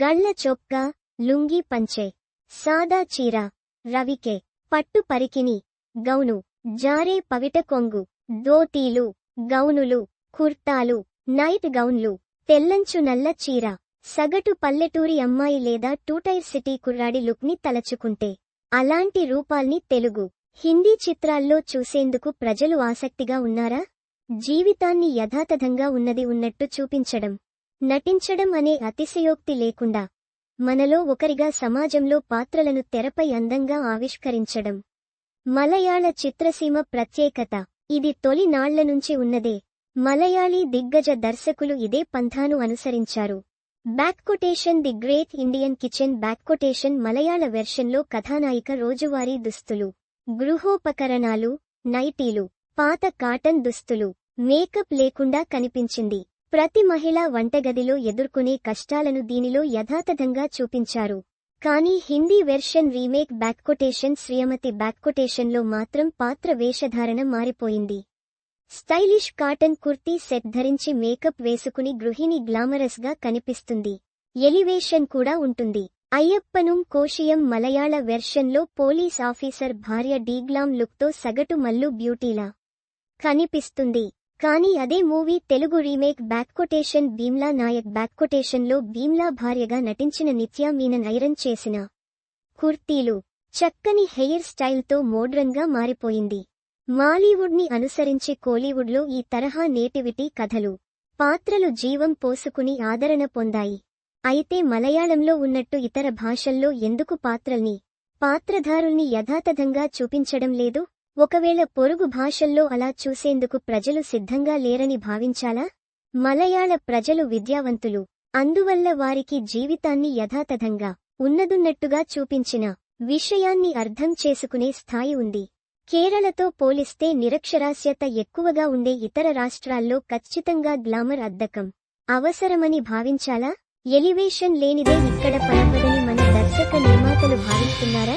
గళ్ల చొక్కా, లుంగీ పంచె, సాదా చీర, రవికె, పట్టు పరికిణి, గౌను, జారే పవిట కొంగు, ధోతీలు, గౌనులు, కుర్తాలు, నైట్ గౌన్లు, తెల్లంచు నల్ల చీర. సగటు పల్లెటూరి అమ్మాయి లేదా టూటైర్ సిటీ కుర్రాడి లుక్ని తలచుకుంటే అలాంటి రూపాల్ని తెలుగు, హిందీ చిత్రాల్లో చూసేందుకు ప్రజలు ఆసక్తిగా ఉన్నారా? జీవితాన్ని యథాతథంగా ఉన్నది ఉన్నట్టు చూపించడం, నటించడం అనే అతిశయోక్తి లేకుండా మనలో ఒకరిగా సమాజంలో పాత్రలను తెరపై అందంగా ఆవిష్కరించడం మలయాళ చిత్రసీమ ప్రత్యేకత. ఇది తొలి నాళ్ల నుంచి ఉన్నదే. మలయాళీ దిగ్గజ దర్శకులు ఇదే పంథాను అనుసరించారు. ది గ్రేట్ ఇండియన్ కిచెన్ మలయాళ వెర్షన్లో కథానాయిక రోజువారీ దుస్తులు, గృహోపకరణాలు, నైటీలు, పాత కాటన్ దుస్తులు, మేకప్ లేకుండా కనిపించింది. ప్రతి మహిళ వంటగదిలో ఎదుర్కొనే కష్టాలను దీనిలో యథాతథంగా చూపించారు. కానీ హిందీ వెర్షన్ రీమేక్ శ్రీమతి లో మాత్రం పాత్ర వేషధారణ మారిపోయింది. స్టైలిష్ కాటన్ కుర్తీ సెట్ ధరించి మేకప్ వేసుకుని గృహిణి గ్లామరస్ గా కనిపిస్తుంది. ఎలివేషన్ కూడా ఉంటుంది. అయ్యప్పనుం కోశియం మలయాళ వెర్షన్లో పోలీస్ ఆఫీసర్ భార్య డీగ్లామ్ లుక్తో సగటు మల్లు బ్యూటీలా కనిపిస్తుంది. కానీ అదే మూవీ తెలుగు రీమేక్ భీమ్లా నాయక్ లో భీమ్లా భార్యగా నటించిన నిత్యా మీనన్ ఐరన్ చేసిన కుర్తీలు, చక్కని హెయిర్ స్టైల్తో మోడ్రన్ గా మారిపోయింది. మాలీవుడ్ ని అనుసరించి కోలీవుడ్లో ఈ తరహా నేటివిటీ కథలు, పాత్రలు జీవం పోసుకుని ఆదరణ పొందాయి. అయితే మలయాళంలో ఉన్నట్టు ఇతర భాషల్లో ఎందుకు పాత్రధారుల్ని యథాతథంగా చూపించడం లేదు? ఒకవేళ పొరుగు భాషల్లో అలా చూసేందుకు ప్రజలు సిద్ధంగా లేరని భావించాలా? మలయాళ ప్రజలు విద్యావంతులు. అందువల్ల వారికి జీవితాన్ని యథాతథంగా ఉన్నదున్నట్టుగా చూపించిన విషయాన్ని అర్థం చేసుకునే స్థాయి ఉంది. కేరళతో పోలిస్తే నిరక్షరాస్యత ఎక్కువగా ఉండే ఇతర రాష్ట్రాల్లో ఖచ్చితంగా గ్లామర్ అద్దకం అవసరమని భావించాలా? ఎలివేషన్ లేనిదే ఇక్కడ పనవ్వదని మన దర్శక నిర్మాతలు భావిస్తున్నారా?